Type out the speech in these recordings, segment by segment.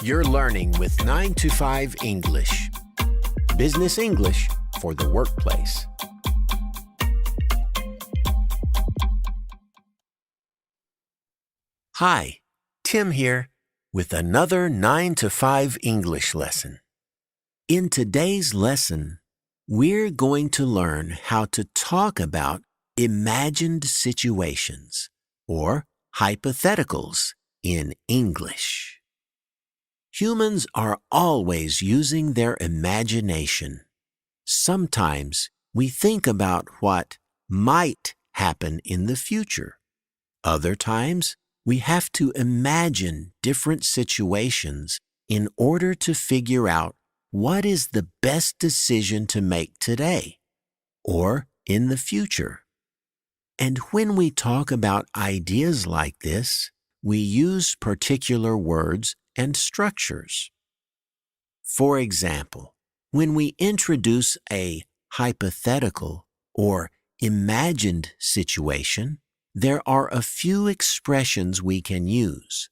You're learning with 9 to 5 English. Business English for the workplace. Hi, Tim here with another 9 to 5 English lesson. In today's lesson, we're going to learn how to talk about imagined situations or hypotheticals in English. Humans are always using their imagination. Sometimes we think about what might happen in the future. Other times, we have to imagine different situations in order to figure out what is the best decision to make today or in the future. And when we talk about ideas like this, we use particular words and structures. For example, when we introduce a hypothetical or imagined situation, there are a few expressions we can use.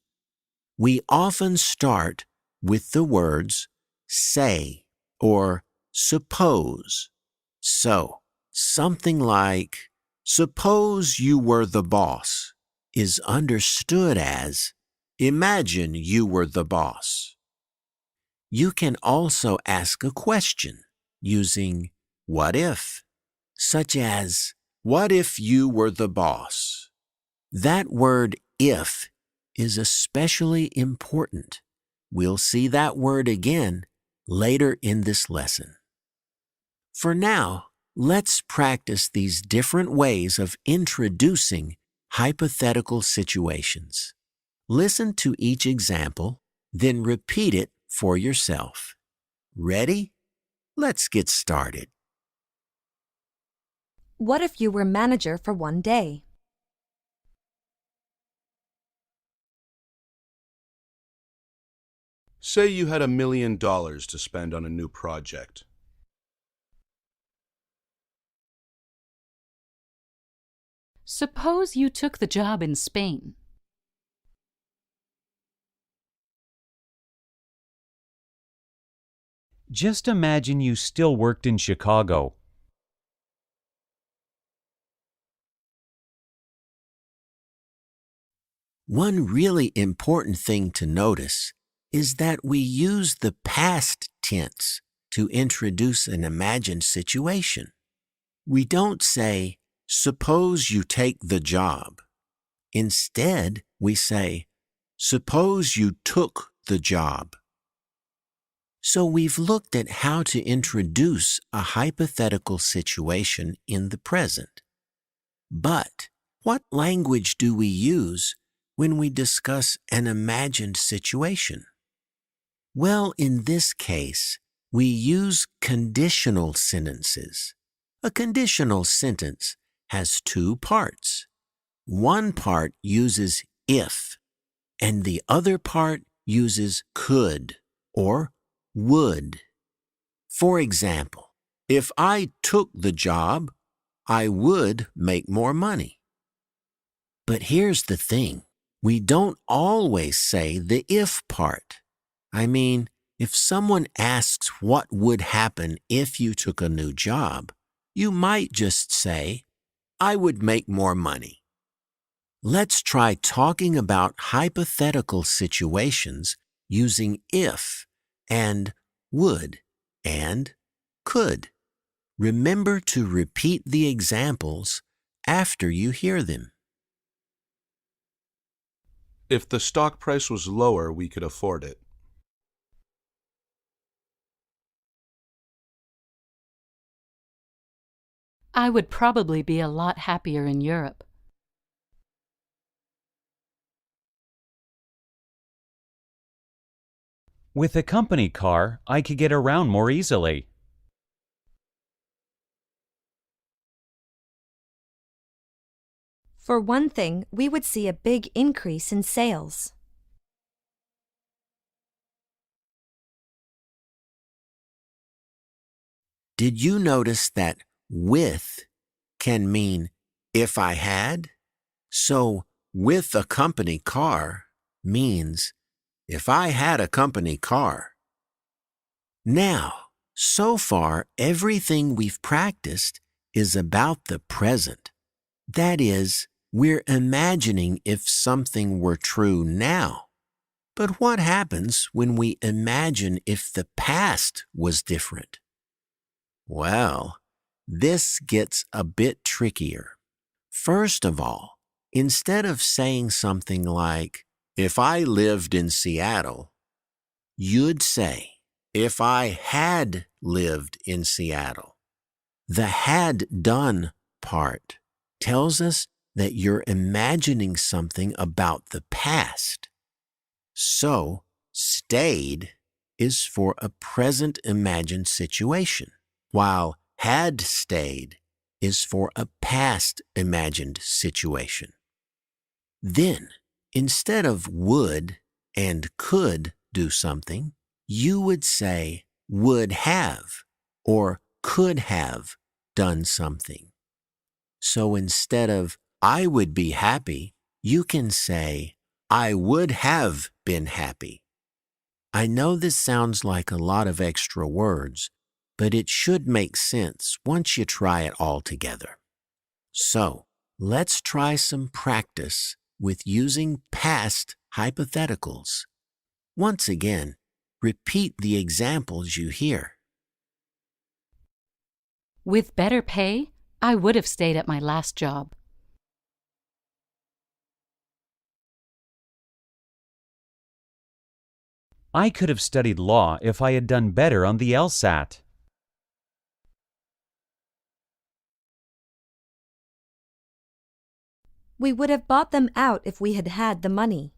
We often start with the words say or suppose. So, something like, suppose you were the boss is understood as, imagine you were the boss. You can also ask a question using what if, such as, what if you were the boss? That word if is especially important. We'll see that word again later in this lesson. For now, let's practice these different ways of introducing hypothetical situations. Listen to each example, then repeat it for yourself. Ready? Let's get started. What if you were manager for one day? Say you had $1 million to spend on a new project. Suppose you took the job in Spain. Just imagine you still worked in Chicago. One really important thing to notice is that we use the past tense to introduce an imagined situation. We don't say, suppose you take the job. Instead, we say, suppose you took the job. So we've looked at how to introduce a hypothetical situation in the present. But what language do we use when we discuss an imagined situation? Well, in this case, we use conditional sentences. A conditional sentence has two parts. One part uses if, and the other part uses could or would. For example, if I took the job, I would make more money. But here's the thing. We don't always say the if part. I mean, if someone asks what would happen if you took a new job, you might just say, I would make more money. Let's try talking about hypothetical situations using if and would and could. Remember to repeat the examples after you hear them. If the stock price was lower, we could afford it. I would probably be a lot happier in Europe. With a company car, I could get around more easily. For one thing, we would see a big increase in sales. Did you notice that with can mean if I had? So with a company car means If I had a company car. Now, so far, everything we've practiced is about the present. That is, we're imagining if something were true now. But what happens when we imagine if the past was different? Well, this gets a bit trickier. First of all, instead of saying something like, if I lived in Seattle, you'd say, if I had lived in Seattle. The had done part tells us that you're imagining something about the past. So, stayed is for a present imagined situation, while had stayed is for a past imagined situation. Then, instead of would and could do something, you would say would have or could have done something. So instead of I would be happy, you can say I would have been happy. I know this sounds like a lot of extra words, but it should make sense once you try it all together. So, let's try some practice with using past hypotheticals. Once again, repeat the examples you hear. With better pay, I would have stayed at my last job. I could have studied law if I had done better on the LSAT. We would have bought them out if we had had the money.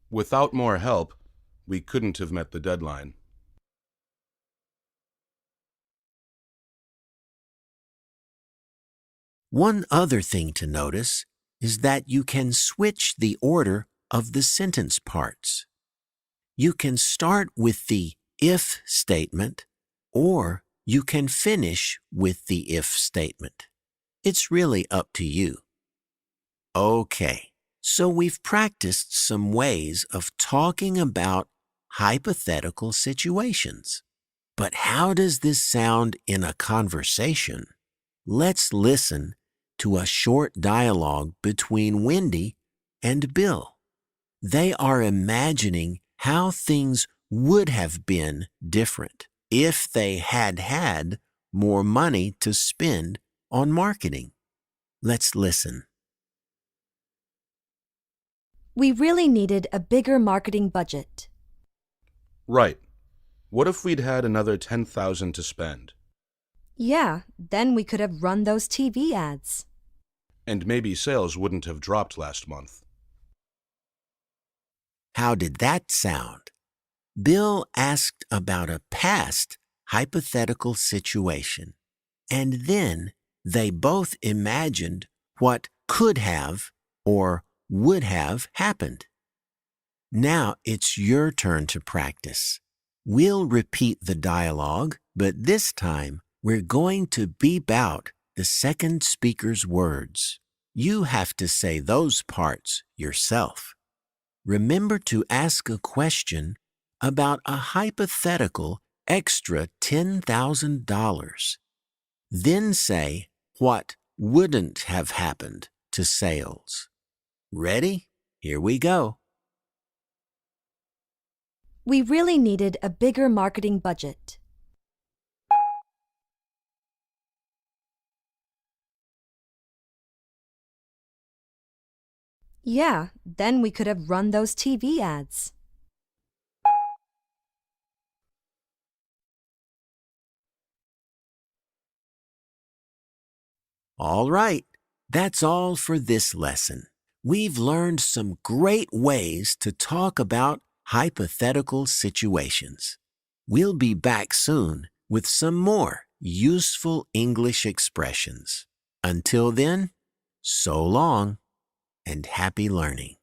Without more help, we couldn't have met the deadline. One other thing to notice is that you can switch the order of the sentence parts. You can start with the if statement, or you can finish with the if statement. It's really up to you. Okay, so we've practiced some ways of talking about hypothetical situations. But how does this sound in a conversation? Let's listen to a short dialogue between Wendy and Bill. They are imagining how things would have been different if they had had more money to spend on marketing. Let's listen. We really needed a bigger marketing budget. Right. What if we'd had another $10,000 to spend? Yeah, then we could have run those TV ads. And maybe sales wouldn't have dropped last month. How did that sound? Bill asked about a past hypothetical situation, and then they both imagined what could have or would have happened. Now it's your turn to practice. We'll repeat the dialogue, but this time we're going to beep out the second speaker's words. You have to say those parts yourself. Remember to ask a question about a hypothetical extra $10,000. Then say what wouldn't have happened to sales. Ready? Here we go. We really needed a bigger marketing budget. Yeah, then we could have run those TV ads. All right, that's all for this lesson. We've learned some great ways to talk about hypothetical situations. We'll be back soon with some more useful English expressions. Until then, so long and happy learning.